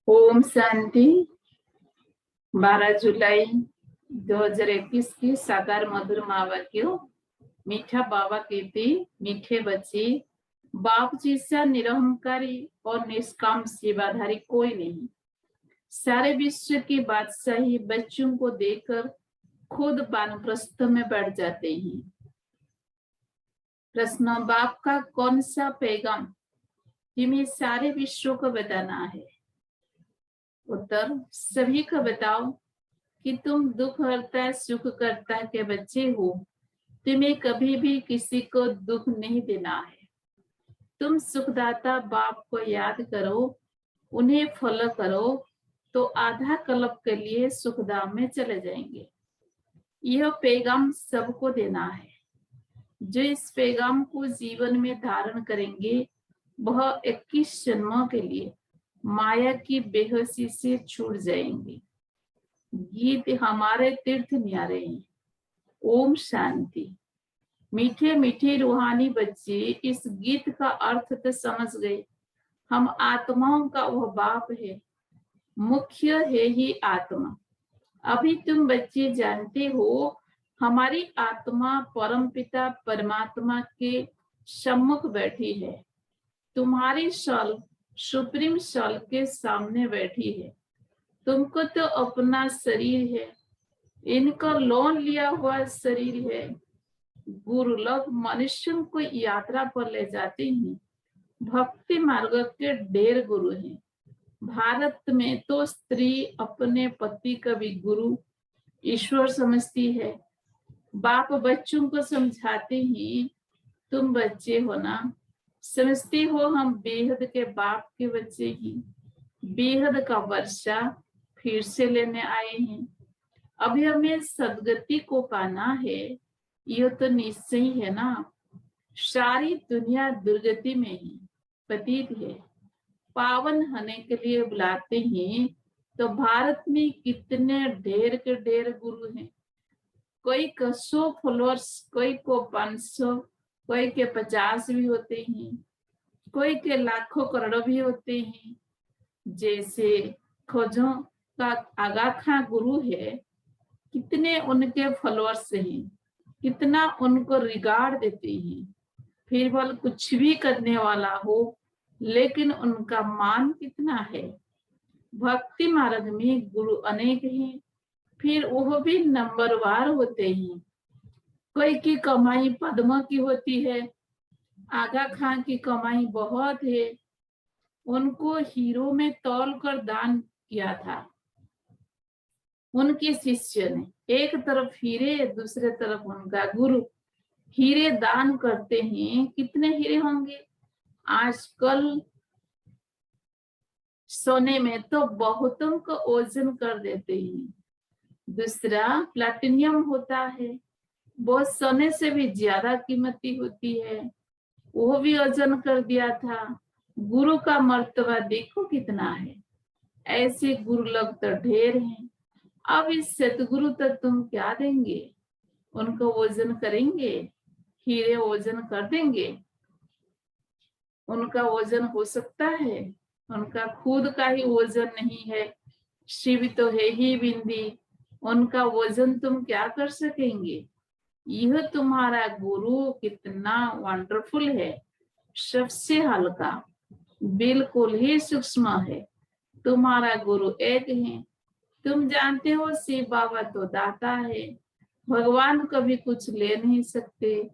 ओम शांति। 12 जुलाई 2021 की साकार मधुर महावाक्यों। मीठा बाबा कहते, मीठे बच्चे, बाप जैसा निरहंकारी और निष्काम सेवाधारी कोई नहीं। सारे विश्व की बादशाही बच्चों को देकर खुद वानप्रस्थ में बैठ जाते हैं। प्रश्न, बाप का कौन सा पैगाम जिन्हें सारे विश्व को बताना है? उत्तर, सभी को बताओ कि तुम दुख हरता सुख करता के बच्चे हो। तुम्हें कभी भी किसी को दुख नहीं देना है। तुम सुखदाता बाप को याद करो, उन्हें फॉलो करो तो आधा कल्प के लिए सुखधाम में चले जाएंगे। यह पैगाम सबको देना है। जो इस पैगाम को जीवन में धारण करेंगे वह 21 जन्मों के लिए माया की बेहोशी से छूट जाएंगे। गीत हमारे तीर्थ न्यारे हैं। ओम शांति। मीठे मीठे रूहानी बच्चे, इस गीत का अर्थ तो समझ गए। हम आत्माओं का वह बाप है, मुख्य है ही आत्मा। अभी तुम बच्चे जानते हो, हमारी आत्मा परमपिता परमात्मा के सम्मुख बैठी है। तुम्हारी सल सुप्रीम सल के सामने बैठी है। तुमको तो अपना शरीर है, इनका लोन लिया हुआ शरीर है। गुरु लोग मनुष्यों को यात्रा पर ले जाते हैं। भक्ति मार्ग के ढेर गुरु हैं। भारत में तो स्त्री अपने पति का भी गुरु ईश्वर समझती है। बाप बच्चों को समझाते हैं, तुम बच्चे हो ना, समझते हो हम बेहद के बाप के बच्चे ही। बेहद का वर्षा फिर से लेने आए हैं। अभी हमें सदगति को पाना है, यह तो निश्चय ही है ना। सारी दुनिया दुर्गति में ही प्रतीत है। पावन होने के लिए बुलाते हैं, तो भारत में कितने ढेर के ढेर गुरु हैं। कोई को 100 फॉलोअर्स, कोई को 500, कोई के 50 भी होते हैं, कोई के लाखों करोड़ों भी होते हैं। जैसे खोजों का आगा खां गुरु है, कितने उनके फॉलोअर्स हैं, कितना उनको रिगार्ड देते हैं। फिर भल कुछ भी करने वाला हो, लेकिन उनका मान कितना है। भक्ति मार्ग में गुरु अनेक हैं, फिर वह भी नंबरवार होते हैं। कोई की कमाई पद्मा की होती है, आगा खां की कमाई बहुत है। उनको हीरो में तौल कर दान किया था उनके शिष्य ने। एक तरफ हीरे, दूसरे तरफ उनका गुरु। हीरे दान करते हैं, कितने हीरे होंगे आजकल। सोने में तो बहुतों को ओजन कर देते हैं। दूसरा प्लैटिनियम होता है, वो सोने से भी ज्यादा कीमती होती है, वो भी ओजन कर दिया था। गुरु का मर्तबा देखो कितना है। ऐसे गुरु लोग तो ढेर हैं। अब इस सतगुरु तक तुम क्या देंगे? उनको वजन करेंगे? हीरे वजन कर देंगे? उनका वजन हो सकता है? उनका खुद का ही वजन नहीं है। शिव तो है ही बिंदी, उनका वजन तुम क्या कर सकेंगे? यह तुम्हारा गुरु कितना वंडरफुल है, सबसे हल्का, बिल्कुल ही सूक्ष्म है। तुम्हारा गुरु एक है। तुम जानते हो शिव बाबा तो दाता है, भगवान कभी कुछ ले नहीं सकते,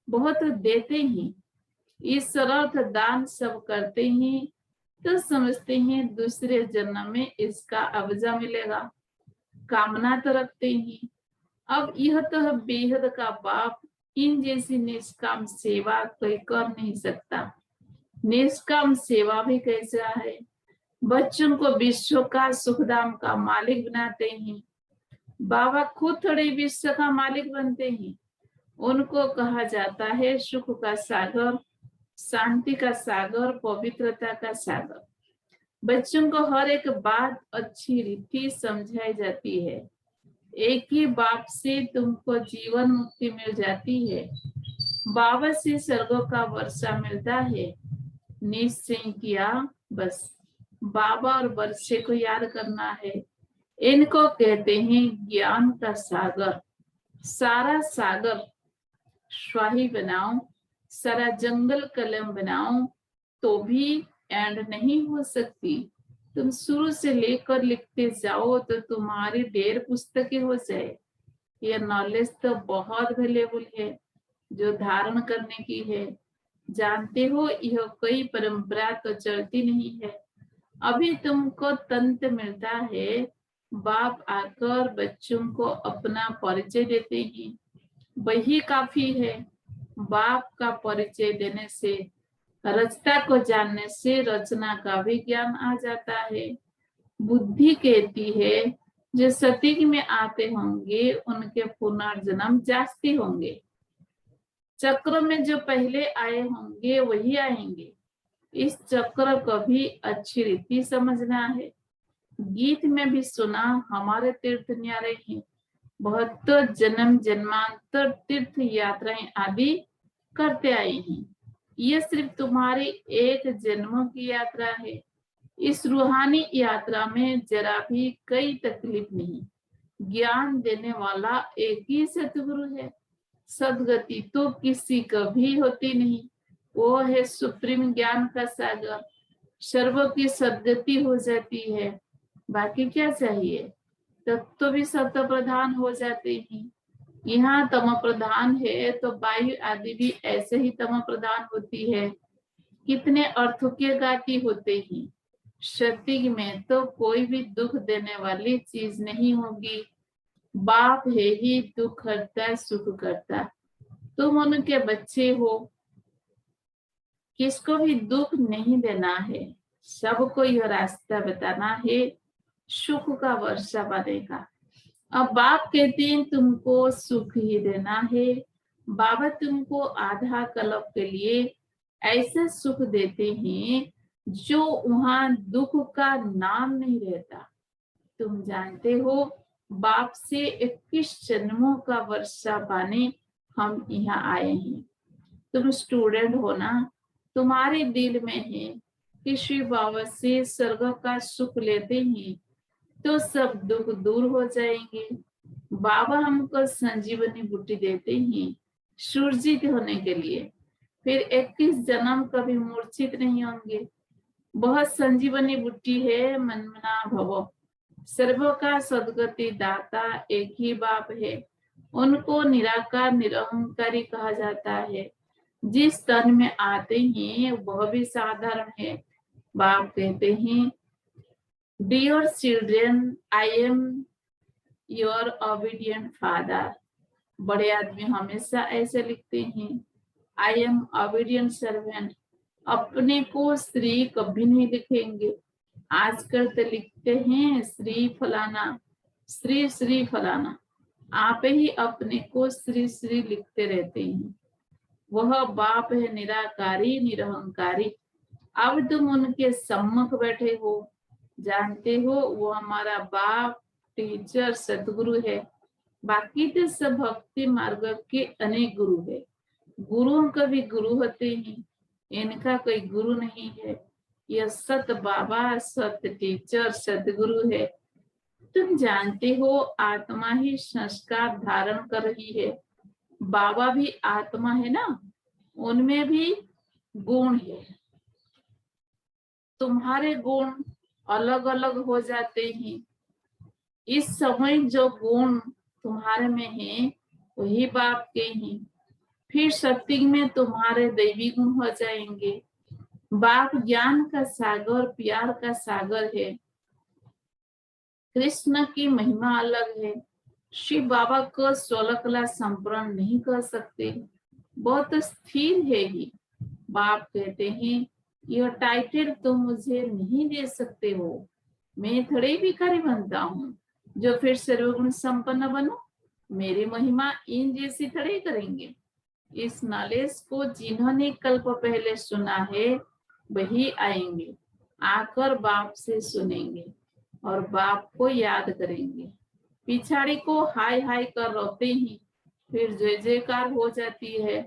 बहुत देते हैं। इस सरल दान सब करते हैं, तो समझते हैं दूसरे जन्म में इसका अवजा मिलेगा, कामना तो रखते हैं। अब यह तो बेहद का बाप, इन जैसी निष्काम सेवा कोई कर नहीं सकता। निष्काम सेवा भी कैसा है? बच्चों को विश्व का सुखधाम का मालिक बनाते हैं। बाबा खुद थोड़े विश्व का मालिक बनते हैं। उनको कहा जाता है सुख का सागर, शांति का सागर, पवित्रता का सागर। बच्चों को हर एक बात अच्छी रीति समझाई जाती है। एक ही बाप से तुमको जीवन मुक्ति मिल जाती है। बाबा से स्वर्गों का वर्षा मिलता है। निश्चय किया, बस बाबा और वर्षे को याद करना है। इनको कहते हैं ज्ञान का सागर। सारा सागर शाही बनाओ, सारा जंगल कलम बनाओ तो भी एंड नहीं हो सकती। तुम शुरू से लेकर लिखते जाओ तो तुम्हारी ढेर पुस्तकें हो जाए। यह नॉलेज तो बहुत वैल्यूएबल है जो धारण करने की है। जानते हो यह कोई परंपरा तो चलती नहीं है। अभी तुमको तंत्र मिलता है। बाप आकर बच्चों को अपना परिचय देते हैं, वही काफी है। बाप का परिचय देने से, रचना को जानने से रचना का भी ज्ञान आ जाता है। बुद्धि कहती है जो सतयुग में आते होंगे उनके पुनर्जन्म जास्ती होंगे। चक्र में जो पहले आए होंगे वही आएंगे। इस चक्र को भी अच्छी रीति समझना है। गीत में भी सुना, हमारे तीर्थ न्यारे हैं, बहुत तो जन्म जन्मांतर तीर्थ यात्राएं आदि करते आए हैं। ये सिर्फ तुम्हारी एक जन्मों की यात्रा है। इस रूहानी यात्रा में जरा भी कोई तकलीफ नहीं। ज्ञान देने वाला एक ही सतगुरु है। सदगति तो किसी को भी होती नहीं। वो है सुप्रीम ज्ञान का सागर। सर्वों की सदगति हो जाती है, बाकी क्या चाहिए। तत्व भी सत्व प्रधान हो जाते हैं। यहाँ तम प्रधान है तो वायु आदि भी ऐसे ही तम प्रधान होती है। कितने अर्थों के गाती होते हैं। सत्युग में तो कोई भी दुख देने वाली चीज नहीं होगी। बाप है ही दुख हरता सुख करता। तुम उनके बच्चे हो, किसको भी दुख नहीं देना है। सबको यह रास्ता बताना है, सुख का वर्षा बनेगा। अब बाप कहते हैं तुमको सुख ही देना है। बाबा तुमको आधा कल्प के लिए ऐसे सुख देते हैं जो वहां दुख का नाम नहीं रहता। तुम जानते हो बाप से 21 जन्मों का वर्षा पाने हम यहाँ आए हैं। तुम स्टूडेंट हो ना, तुम्हारे दिल में है कि श्री बाबा से स्वर्ग का सुख लेते हैं तो सब दुख दूर हो जाएंगे। बाबा हमको संजीवनी बूटी देते हैं सुरजित होने के लिए। फिर 21 जन्म कभी मूर्छित नहीं होंगे। बहुत संजीवनी बूटी है मनमना भव। सर्व का सदगति दाता एक ही बाप है। उनको निराकार निरहंकारी कहा जाता है। जिस तन में आते हैं वह भी साधारण है। बाप कहते हैं dear children, I am your obedient father. बड़े आदमी हमेशा ऐसे लिखते हैं, आई एम ओबीडियंट सर्वेंट। अपने को श्री कभी नहीं लिखेंगे। आजकल तो लिखते हैं श्री फलाना, श्री श्री फलाना। आप ही अपने को श्री श्री लिखते रहते हैं। वह बाप है निराकारी निरहंकारी। अब तुम उनके सम्मुख बैठे हो, जानते हो वो हमारा बाप, टीचर, सदगुरु है। बाकी तो सब भक्ति मार्ग के अनेक गुरु है। गुरुओं का भी गुरु होते हैं, इनका कोई गुरु नहीं है। यह सत बाबा, सत टीचर, सदगुरु है। तुम जानते हो आत्मा ही संस्कार धारण कर रही है। बाबा भी आत्मा है ना, उनमें भी गुण है। तुम्हारे गुण अलग अलग हो जाते हैं। इस समय जो गुण तुम्हारे में है वही बाप के हैं। फिर सत्युग में तुम्हारे दैवी गुण हो जाएंगे। बाप ज्ञान का सागर, प्यार का सागर है। कृष्ण की महिमा अलग है। शिव बाबा को 16 कला संपूर्ण नहीं कर सकते, बहुत स्थिर है ही। बाप कहते हैं यह टाइटल तुम मुझे नहीं दे सकते हो। मैं थोड़े भिखारी बनता हूँ जो फिर सर्वगुण संपन्न बनो। मेरी महिमा इन जैसी थोड़े करेंगे। इस नॉलेज को जिन्होंने कल्प पहले सुना है वही आएंगे, आकर बाप से सुनेंगे और बाप को याद करेंगे। पिछाड़ी को हाय हाय कर रोते ही फिर जय जयकार हो जाती है।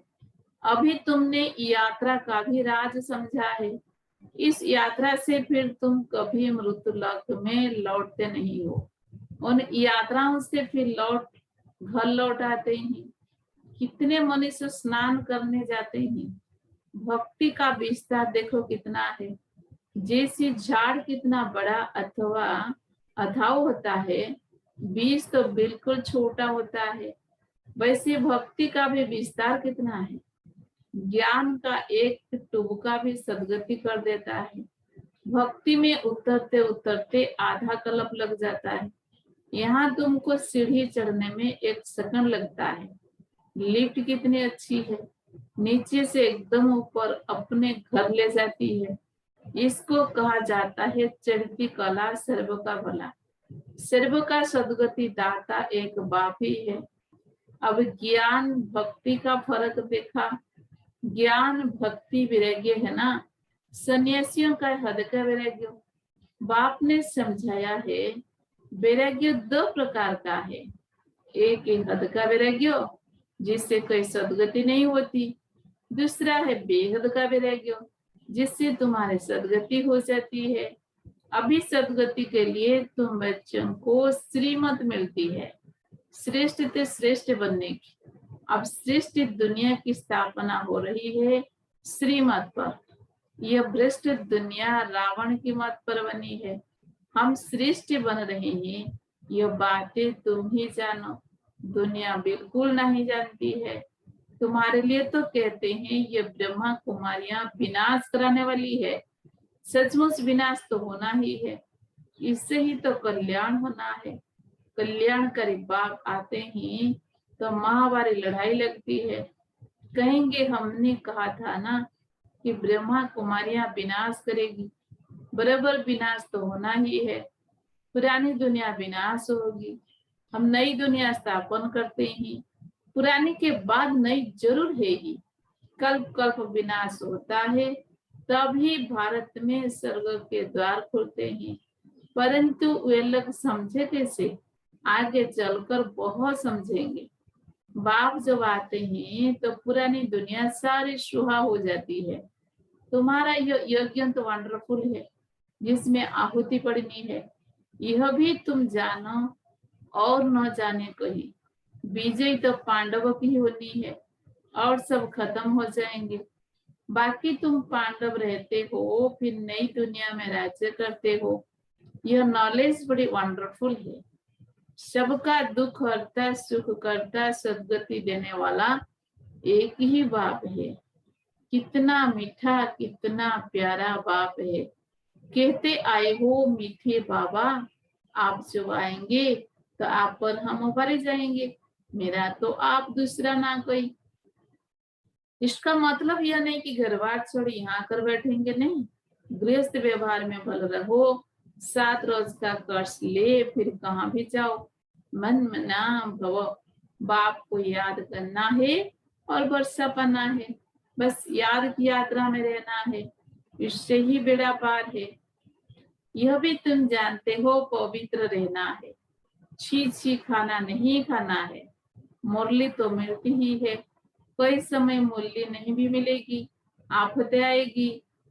अभी तुमने यात्रा का भी राज समझा है। इस यात्रा से फिर तुम कभी मृत्युलोक में लौटते नहीं हो। उन यात्राओं से फिर घर लौट आते हैं। कितने मनुष्य स्नान करने जाते हैं। भक्ति का विस्तार देखो कितना है। जैसे झाड़ कितना बड़ा अथवा अथाव होता है, बीज तो बिल्कुल छोटा होता है, वैसे भक्ति का भी विस्तार कितना है। ज्ञान का एक टुबका भी सदगति कर देता है। भक्ति में उतरते उतरते आधा कल्प लग जाता है। यहाँ तुमको सीढ़ी चढ़ने में 1 सेकंड लगता है। लिफ्ट कितनी अच्छी है, नीचे से एकदम ऊपर अपने घर ले जाती है। इसको कहा जाता है चढ़ती कला सर्व का भला। सर्व का सदगति दाता एक बाप ही है। अब ज्ञान भक्ति का फर्क देखा। ज्ञान भक्ति वैराग्य है ना, सन्यासियों का हद का वैराग्य। बाप ने समझाया है वैराग्य 2 प्रकार का है। एक हद का वैराग्य जिससे कोई सदगति नहीं होती, दूसरा है बेहद का वैराग्य जिससे तुम्हारी सदगति हो जाती है। अभी सदगति के लिए तुम बच्चों को श्रीमत मिलती है, श्रेष्ठ से श्रेष्ठ बनने की। अब श्रेष्ठ दुनिया की स्थापना हो रही है श्रीमत पर। यह भ्रष्ट दुनिया रावण की मत पर बनी है। हम श्रेष्ठ बन रहे हैं, यह बातें तुम ही जानो, दुनिया बिल्कुल नहीं जानती है। तुम्हारे लिए तो कहते हैं ये ब्रह्मा कुमारियां विनाश कराने वाली है। सचमुच विनाश तो होना ही है, इससे ही तो कल्याण होना है। कल्याणकारी बाप आते ही तो महाभारी लड़ाई लगती है। कहेंगे हमने कहा था ना कि ब्रह्मा कुमारियां विनाश करेगी, बराबर विनाश तो होना ही है। पुरानी दुनिया विनाश होगी, हम नई दुनिया स्थापन करते हैं। पुरानी के बाद नई जरूर है ही। कल्प कल्प विनाश होता है, तभी भारत में स्वर्ग के द्वार खुलते हैं। परंतु वे लोग समझे कैसे, आगे चलकर बहुत समझेंगे। बाप जब आते हैं तो पुरानी दुनिया सारी सुहा हो जाती है। तुम्हारा यह यज्ञ तो वंडरफुल है जिसमें आहुति पड़नी है, यह भी तुम जानो और न जाने कहीं। विजय तो पांडवों की होनी है और सब खत्म हो जाएंगे। बाकी तुम पांडव रहते हो, फिर नई दुनिया में राज्य करते हो। यह नॉलेज बड़ी वंडरफुल है। सबका दुख हरता, सुख करता, सदगति देने वाला एक ही बाप है। कितना मीठा, कितना प्यारा बाप है। कहते आए हो मीठे बाबा, आप जो आएंगे तो आप पर हम भरे जाएंगे, मेरा तो आप दूसरा ना कोई। इसका मतलब यह नहीं कि घर बार छोड़ यहाँ कर बैठेंगे, नहीं। गृहस्थ व्यवहार में भल रहो, 7 रोज का कर्ज ले, फिर कहाँ भी जाओ। मन मना भव, बाप को याद करना है और वर्षा पाना है। बस याद की यात्रा में रहना है, इससे ही बेड़ा पार है। यह भी तुम जानते हो, पवित्र रहना है। छी छी खाना नहीं खाना है। मुरली तो मिलती ही है, कोई समय मूल्य नहीं भी मिलेगी। आफतें आएगी,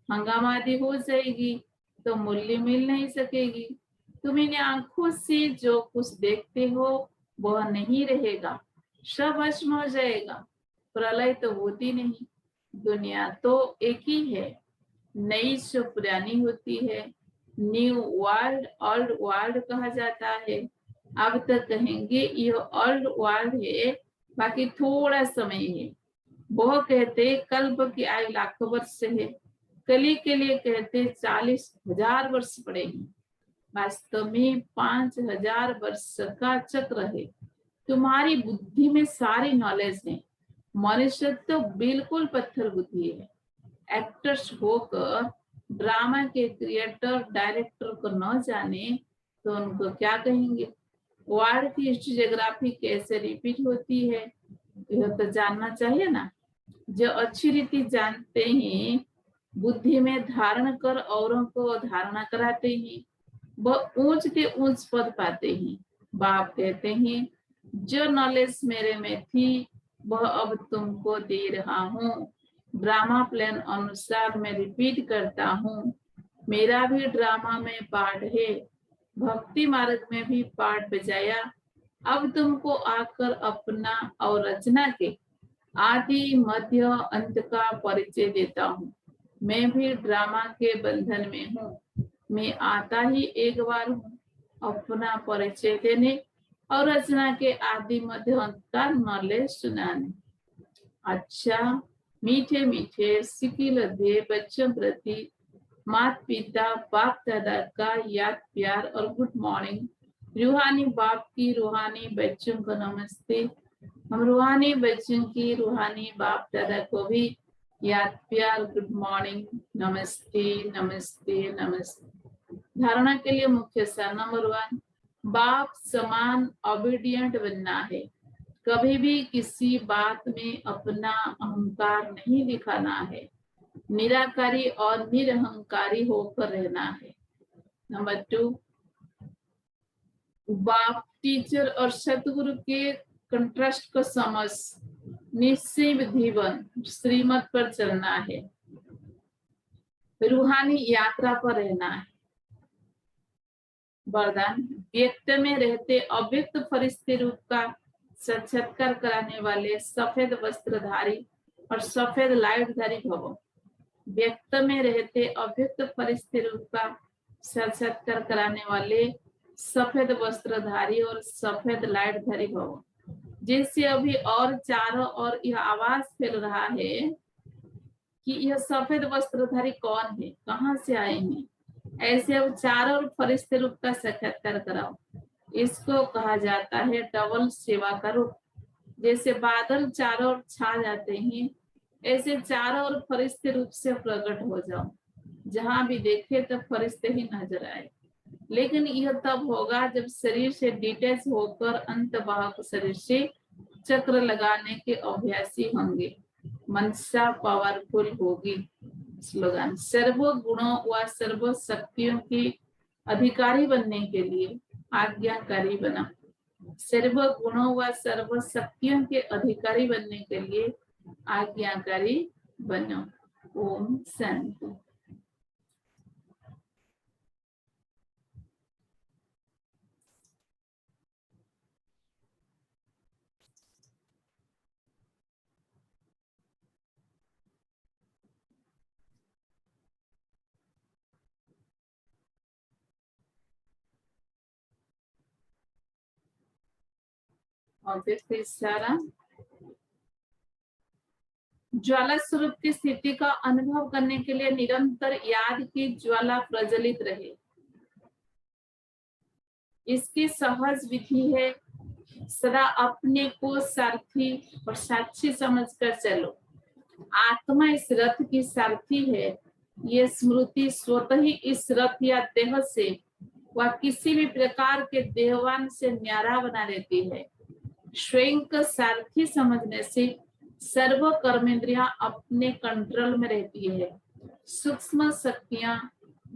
हंगामा आदि हो जाएगी तो मूल्य मिल नहीं सकेगी। तुम इन आंखों से जो कुछ देखते हो वह नहीं रहेगा, सब भस्म हो जाएगा। प्रलय तो होती नहीं, दुनिया तो एक ही है। नई जो पुरानी होती है, न्यू वर्ल्ड ओल्ड वर्ल्ड कहा जाता है। अब तक कहेंगे यह ओल्ड वर्ल्ड है, बाकी थोड़ा समय है। वो कहते कल्प की आयु लाखों वर्ष है, कली के लिए कहते 40,000 वर्ष पड़ेगी। वास्तव में 5,000 वर्ष का चक्र है। तुम्हारी बुद्धि में सारी नॉलेज है। मनुष्य तो बिल्कुल पत्थर बुद्धि है। एक्टर्स होकर ड्रामा के क्रिएटर डायरेक्टर को न जाने तो उनको क्या कहेंगे। वर्ल्ड की जियोग्राफी कैसे रिपीट होती है यह तो जानना चाहिए ना। जो अच्छी रीति जानते हैं, बुद्धि में धारण कर औरों को धारणा कराते हैं, वह ऊंच के ऊंच पद पाते हैं। बाप कहते हैं जो नॉलेज मेरे में थी वह अब तुमको दे रहा हूँ। ड्रामा प्लान अनुसार मैं रिपीट करता हूँ। मेरा भी ड्रामा में पार्ट है, भक्ति मार्ग में भी पार्ट बजाया। अब तुमको आकर अपना और रचना के आदि मध्य अंत का परिचय देता हूँ। मैं भी ड्रामा के बंधन में हूँ। मैं आता ही एक बार हूँ अपना परिचय देने और रचना के आदि मध्य अंत का नॉलेज सुनाने। अच्छा मीठे मीठे सिकी लदे बच्चों प्रति माता पिता बाप दादा का याद प्यार और गुड मॉर्निंग। रूहानी बाप की रूहानी बच्चों को नमस्ते। हम रूहानी बच्चों की रूहानी बाप दादा को भी याद प्यार गुड मॉर्निंग, नमस्ते नमस्ते नमस्ते। धारणा के लिए मुख्य सार नंबर 1, बाप समान ओबीडिएंट बनना है। कभी भी किसी बात में अपना अहंकार नहीं दिखाना है। निराकारी और निरहंकारी होकर रहना है। नंबर 2, बाप टीचर और सतगुरु के कंट्रास्ट को समझ निश्चय जीवन श्रीमत पर चलना है। रूहानी यात्रा पर रहना है। वरदान, व्यक्त में रहते अव्यक्त फरिश्ते रूप का साक्षात्कार कराने वाले सफेद वस्त्रधारी और सफेद लाइटधारी भवो। व्यक्त में रहते अव्यक्त फरिश्ते रूप का साक्षात्कार कराने वाले सफेद वस्त्रधारी और सफेद लाइटधारी भवो। जिससे अभी और चारों ओर यह आवाज फैल रहा है कि यह सफेद वस्त्रधारी कौन है, कहाँ से आए हैं, ऐसे अब चारों ओर फरिश्ते रूप का साक्षात्कार कराओ। इसको कहा जाता है डबल सेवा का रूप। जैसे बादल चारों ओर छा जाते हैं, ऐसे चारों ओर फरिश्ते रूप से प्रकट हो जाओ। जहां भी देखे तब फरिश्ते ही नजर आए। लेकिन यह तब होगा जब शरीर से डिटैच होकर अंतवाहक शरीर से चक्र लगाने के अभ्यासी होंगे। मनसा पावरफुल होगी। स्लोगन, सर्व गुणों व सर्व शक्तियों के अधिकारी बनने के लिए आज्ञाकारी बना। सर्व गुणों व सर्व शक्तियों के अधिकारी बनने के लिए आज्ञाकारी बनो। ओम शांति। और फिर इशारा, ज्वाला स्वरूप की स्थिति का अनुभव करने के लिए निरंतर याद की ज्वाला प्रज्वलित रहे। इसकी सहज विधि है, सदा अपने को सारथी और साक्षी समझकर चलो। आत्मा इस रथ की सारथी है। ये स्मृति स्वतः ही इस रथ या देह से व किसी भी प्रकार के देहवान से न्यारा बना देती है। स्वयं का सारथी समझने से सर्व कर्मेंद्रियां अपने कंट्रोल में रहती है। सूक्ष्म शक्तियां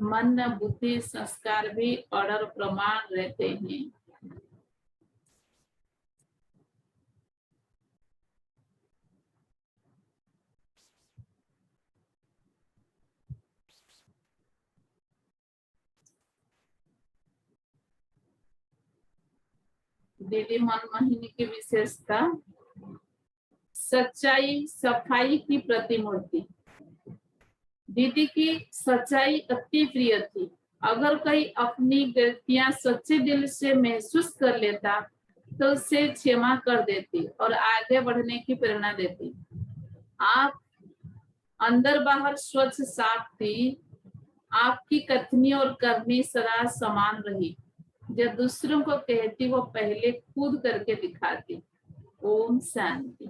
मन बुद्धि संस्कार भी अड़र प्रमाण रहते हैं। दीदी मनमोहिनी की विशेषता, सच्चाई सफाई की प्रतिमूर्ति। दीदी की सच्चाई अति प्रिय थी। अगर कोई अपनी गलतियां सच्चे दिल से महसूस कर लेता तो उसे क्षमा कर देती और आगे बढ़ने की प्रेरणा देती। आप अंदर बाहर स्वच्छ साफ थी। आपकी कथनी और करनी सदा समान रही। जो दूसरों को कहती वो पहले खुद करके दिखाती। ओम शांति।